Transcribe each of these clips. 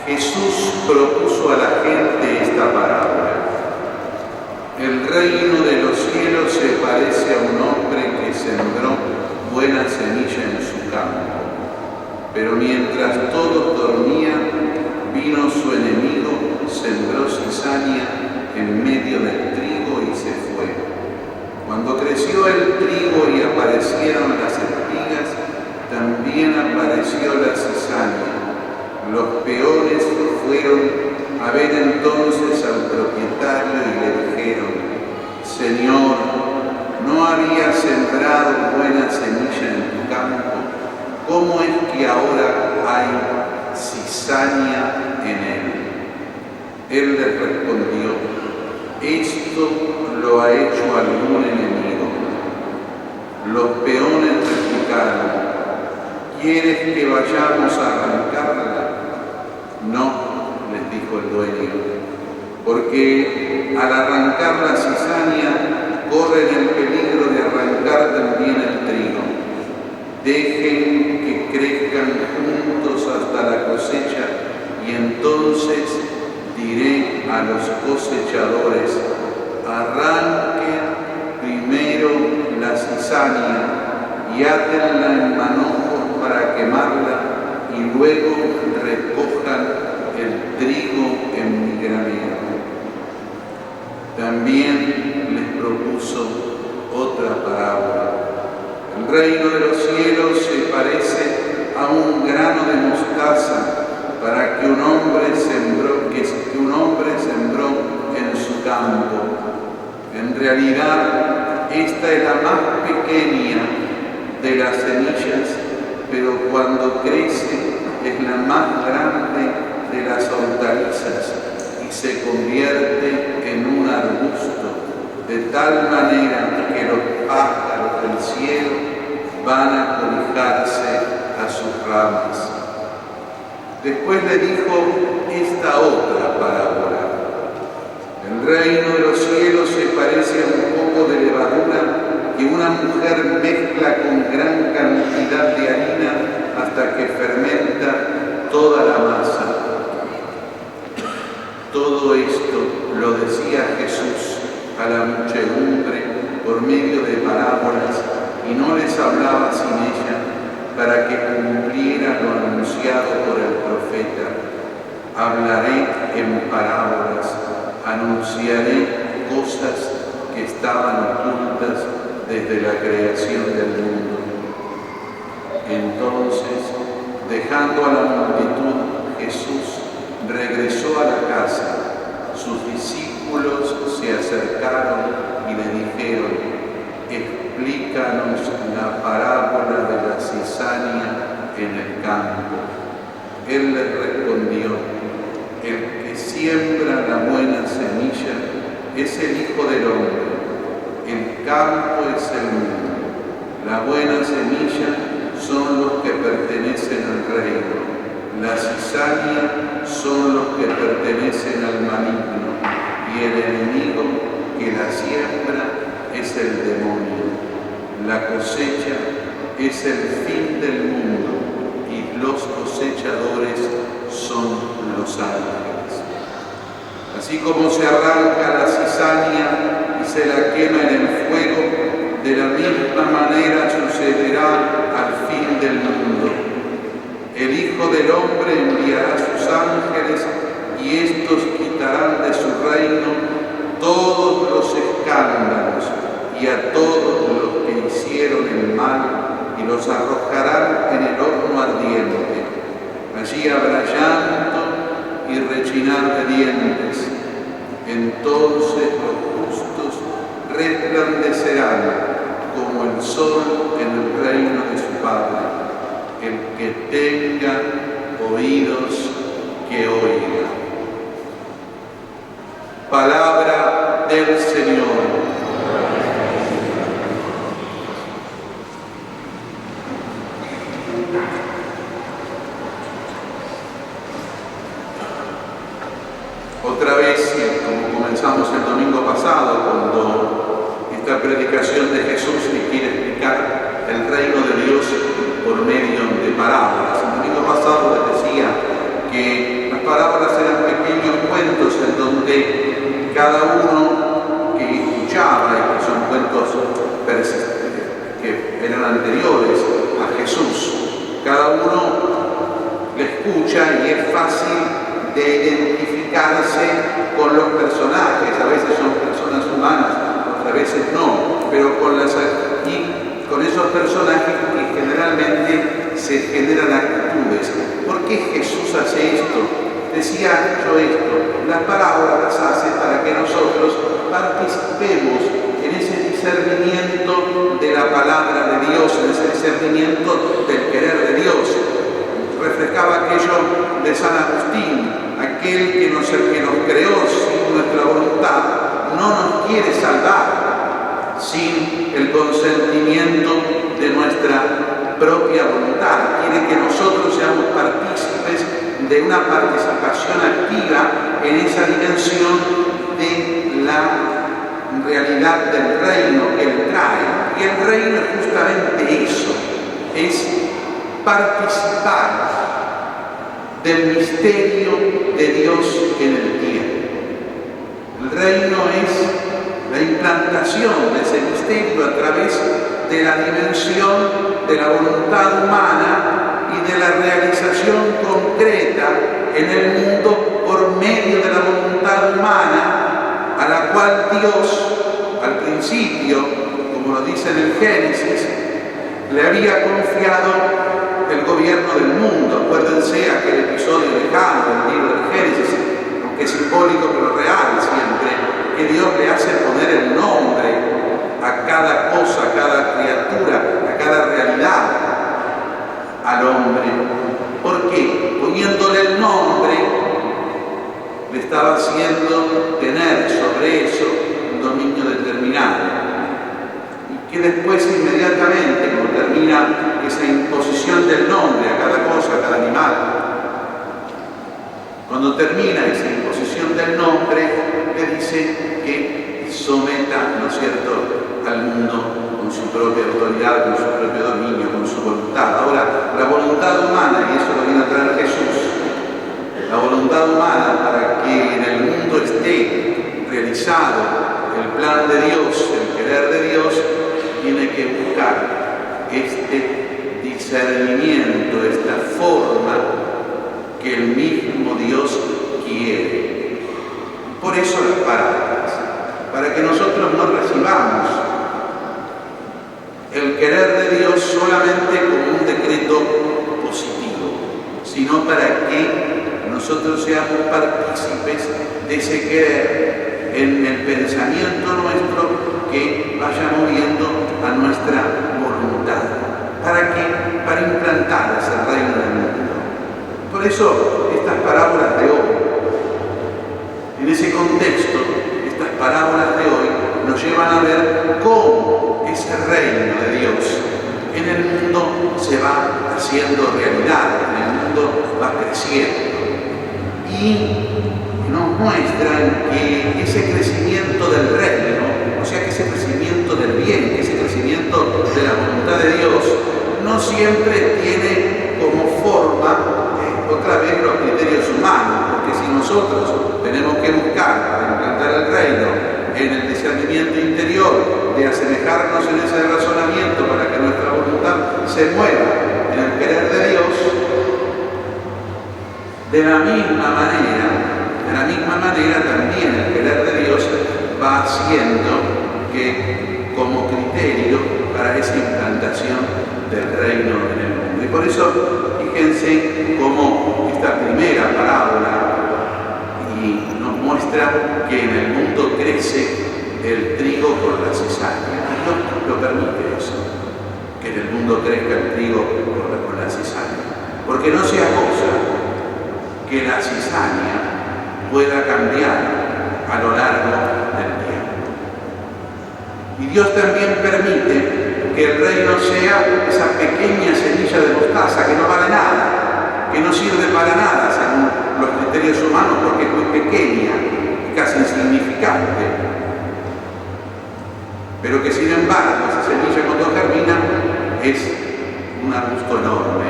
Jesús propuso a la gente esta parábola. El reino de los cielos se parece a un hombre que sembró buena semilla en su campo. Pero mientras todos dormían, vino su enemigo, sembró cizaña en medio del trigo y se fue. Cuando creció el trigo y aparecieron las espigas, también apareció la cizaña. Los peones fueron a ver entonces al propietario y le dijeron: Señor, ¿no habías sembrado buena semilla en tu campo? ¿Cómo es que ahora hay cizaña en él? Él les respondió: esto lo ha hecho algún enemigo. Los peones replicaron: ¿quieres que vayamos a arrancarla? No, les dijo el dueño, porque al arrancar la cizaña corren el peligro de arrancar también el trigo. Dejen que crezcan juntos hasta la cosecha y entonces diré a los cosechadores: arranquen primero la cizaña y átenla en manojos para quemarla y luego recojan el trigo en mi granero. También les propuso otra parábola. El reino de los cielos se parece a un grano de mostaza que un hombre sembró en su campo. En realidad, esta es la más pequeña de las semillas, pero cuando crece es la más grande de las hortalizas y se convierte en un arbusto, de tal manera que los pájaros del cielo van a cobijarse a sus ramas. Después le dijo esta otra parábola. El reino de los cielos se parece a un poco de levadura que una mujer mezcla con gran cantidad de harina hasta que fermenta toda la masa. Todo esto lo decía Jesús a la muchedumbre por medio de parábolas y no les hablaba sin ella, para que cumpliera lo anunciado por el profeta: hablaré en parábolas, anunciaré cosas que estaban ocultas desde la creación del mundo. Entonces, dejando a la multitud, Jesús regresó a la casa. Sus discípulos se acercaron y le dijeron: explícanos la parábola de la cizaña en el campo. Él les respondió: el que siembra la buena semilla es el Hijo del Hombre. El campo es el mundo. La buena semilla son los que pertenecen al reino. La cizaña son los que pertenecen al maligno. Y el enemigo que la siembra es el demonio. La cosecha es el fin del mundo y los cosechadores son los ángeles. Así como se arranca la cizaña y se la quema en el fuego, de la misma manera sucederá al fin del mundo. El Hijo del Hombre enviará a sus ángeles y estos quitarán de su reino todos los escándalos y a todos los que hicieron el mal y los arrojarán en el horno ardiente. Allí habrá llanto y rechinar de dientes. Entonces los justos resplandecerán como el sol en el reino de su Padre. El que tenga oídos, que oiga. Palabra del Señor. Otra vez, como comenzamos el domingo pasado, cuando esta predicación de Jesús que quiere explicar el reino de Dios por medio de parábolas. El domingo pasado les decía que las parábolas anteriores a Jesús. Cada uno le escucha y es fácil de identificarse con los personajes. A veces son personas humanas, otras veces no, pero con esos personajes que generalmente se generan actitudes. ¿Por qué Jesús hace esto? Decía yo esto, las parábolas las hace para que nosotros participemos en ese discernimiento de la palabra de Dios, en ese discernimiento del querer de Dios. Refrescaba aquello de San Agustín, aquel que nos creó sin nuestra voluntad, no nos quiere salvar sin el consentimiento de nuestra propia voluntad. Quiere que nosotros seamos partícipes de una participación activa en esa dimensión de la realidad del reino que Él trae. Y el reino es justamente eso, es participar del misterio de Dios en el tiempo. El reino es la implantación de ese misterio a través de la dimensión de la voluntad humana y de la realización concreta en el mundo por medio de la voluntad humana, a la cual Dios, al principio, como lo dice en el Génesis, le había confiado el gobierno del mundo. Acuérdense aquel episodio lejano del libro del Génesis, aunque simbólico pero real siempre, que Dios le hace poner el nombre a cada cosa, a cada criatura, a cada realidad al hombre. ¿Por qué? Poniéndole el nombre, le estaba haciendo tener sobre eso un dominio determinado. Y que después inmediatamente, cuando termina esa imposición del nombre a cada cosa, a cada animal, cuando termina esa imposición del nombre, le dice que someta, ¿no es cierto?, al mundo con su propia autoridad, con su propio dominio, con su voluntad. Ahora, la voluntad humana, y eso lo viene a traer Jesús, la voluntad humana para que en el mundo esté realizado el plan de Dios, el querer de Dios, tiene que buscar este discernimiento, esta forma que el mismo Dios quiere. Por eso las parábolas, para que nosotros no recibamos el querer de Dios solamente como un decreto positivo, sino para que nosotros seamos partícipes de ese querer en el pensamiento nuestro que vaya moviendo a nuestra voluntad. ¿Para qué? Para implantar ese reino del mundo. Por eso estas parábolas de hoy, en ese contexto, estas parábolas de hoy nos llevan a ver cómo ese reino de Dios en el mundo se va haciendo realidad, en el mundo va creciendo. Y nos muestran que ese crecimiento del reino, o sea que ese crecimiento del bien, que ese crecimiento de la voluntad de Dios, no siempre tiene como forma otra vez los criterios humanos, porque si nosotros tenemos que buscar para implantar el reino en el discernimiento interior, de asemejarnos en ese razonamiento para que nuestra voluntad se mueva en el querer de Dios, de la misma manera también el querer de Dios va haciendo que como criterio para esa implantación del reino en el mundo. Y por eso, fíjense cómo esta primera parábola y nos muestra que en el mundo crece el trigo por la cizaña. Dios lo permite eso, que en el mundo crezca el trigo por la cizaña. Porque no sea cosa que la cizaña pueda cambiar a lo largo del tiempo. Y Dios también permite que el reino sea esa pequeña semilla de mostaza que no vale nada, que no sirve para nada según los criterios humanos porque es muy pequeña, casi insignificante, pero que sin embargo esa semilla cuando germina es un arbusto enorme,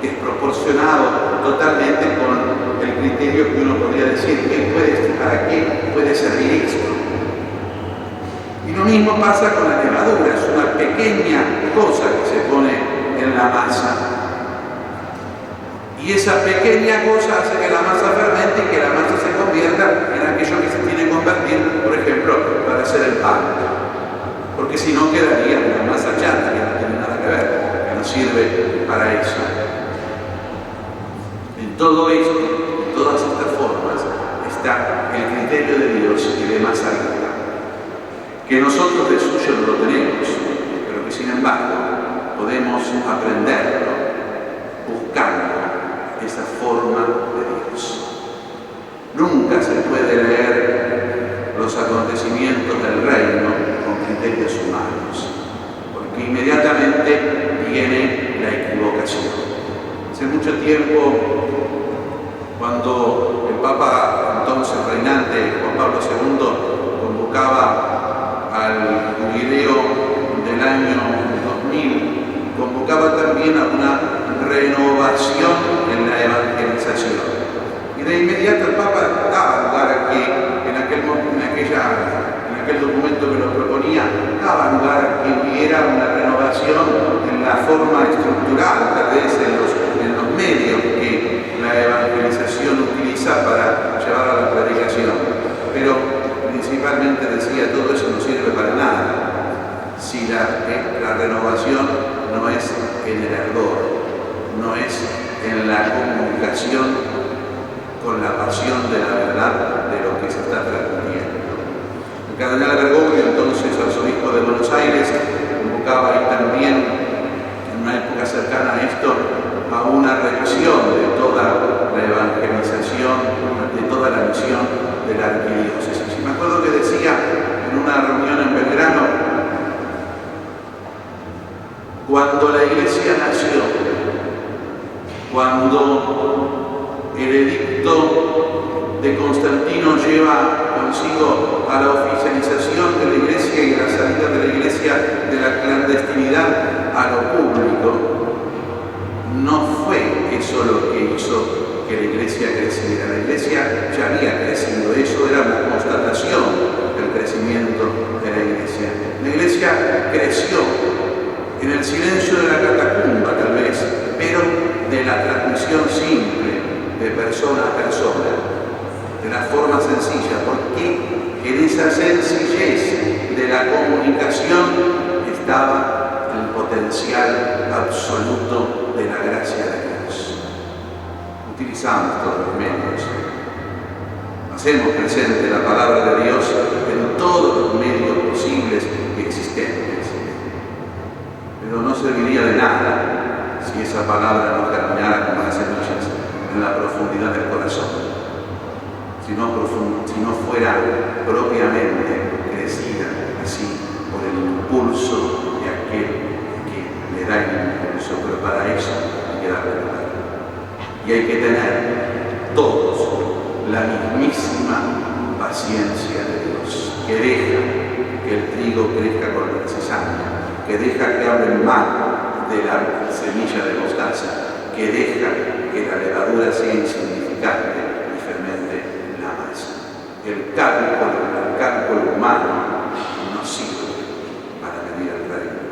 desproporcionado totalmente con el criterio que uno podría decir, ¿para qué puede servir esto? Y lo mismo pasa con la levadura, es una pequeña cosa que se pone en la masa. Y esa pequeña cosa hace que la masa fermente y que la masa se convierta en aquello que se tiene que convertir, por ejemplo, para hacer el pan. Porque si no quedaría una masa chata que no tiene nada que ver, que no sirve para eso. En todo esto, en todas estas formas, está el criterio de Dios y de más arriba, que nosotros de suyo no lo tenemos, pero que sin embargo podemos aprenderlo buscando esa forma de Dios. Nunca se puede leer los acontecimientos del reino con criterios humanos, porque inmediatamente viene la equivocación. Hace mucho tiempo, cuando el Papa entonces reinante, Juan Pablo II, convocaba al jubileo del año 2000, convocaba también a una renovación en la evangelización. Y de inmediato el Papa daba lugar a que, en aquel documento que lo proponía, daba lugar a que hubiera una renovación en la forma estructural, tal vez en los medios que la evangelización utiliza para llevar a la predicación. Pero principalmente decía, todo eso no sirve para nada si la renovación no es en el ardor, no es en la comunicación con la pasión de la verdad de lo que se está transmitiendo. El cardenal Bergoglio, entonces arzobispo de Buenos Aires, convocaba ahí también, en una época cercana a esto, a una revisión de toda la evangelización, de toda la misión de la arquidiócesis. Y me acuerdo que decía en una reunión en Belgrano, cuando la Iglesia nació, cuando el edicto de Constantino lleva consigo a la oficialización de la Iglesia y a la salida de la Iglesia de la clandestinidad a lo público, no fue eso lo que hizo que la Iglesia creciera. La Iglesia ya había crecido, eso era una constatación del crecimiento de la Iglesia. La Iglesia creció en el silencio de la catacumba, tal vez, pero de la transmisión simple, de persona a persona, de la forma sencilla, porque en esa sencillez de la comunicación estaba el potencial absoluto de la gracia de Dios. Utilizamos todos los medios, hacemos presente la palabra de Dios en todos los medios posibles y existentes, pero no serviría de nada si esa palabra no germinara como las semillas en la profundidad del corazón, si no fuera propiamente crecida así por el impulso de aquel que le da el impulso, pero para eso hay que darle lugar. Y hay que tener todos la mismísima paciencia de Dios, que deja que el trigo crezca con la cizaña, que deja que hablen mal de la semilla de mostaza, que deja que la levadura sea insignificante y fermente la masa. El cálculo humano no sirve para medir el reino,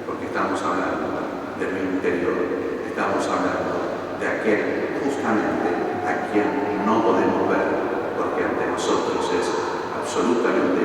porque estamos hablando del interior, estamos hablando de aquel justamente a quien no podemos ver, porque ante nosotros es absolutamente